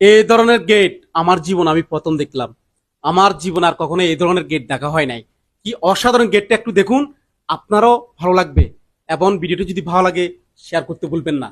এই ধরনের গেট আমার জীবন আমি প্রথম দেখলাম। আমার জীবন আর কখনো এই ধরনের গেট দেখা হয় নাই। কি অসাধারণ গেটটা, একটু দেখুন, আপনারও ভালো লাগবে। এবং ভিডিওটি যদি ভালো লাগে শেয়ার করতে ভুলবেন না।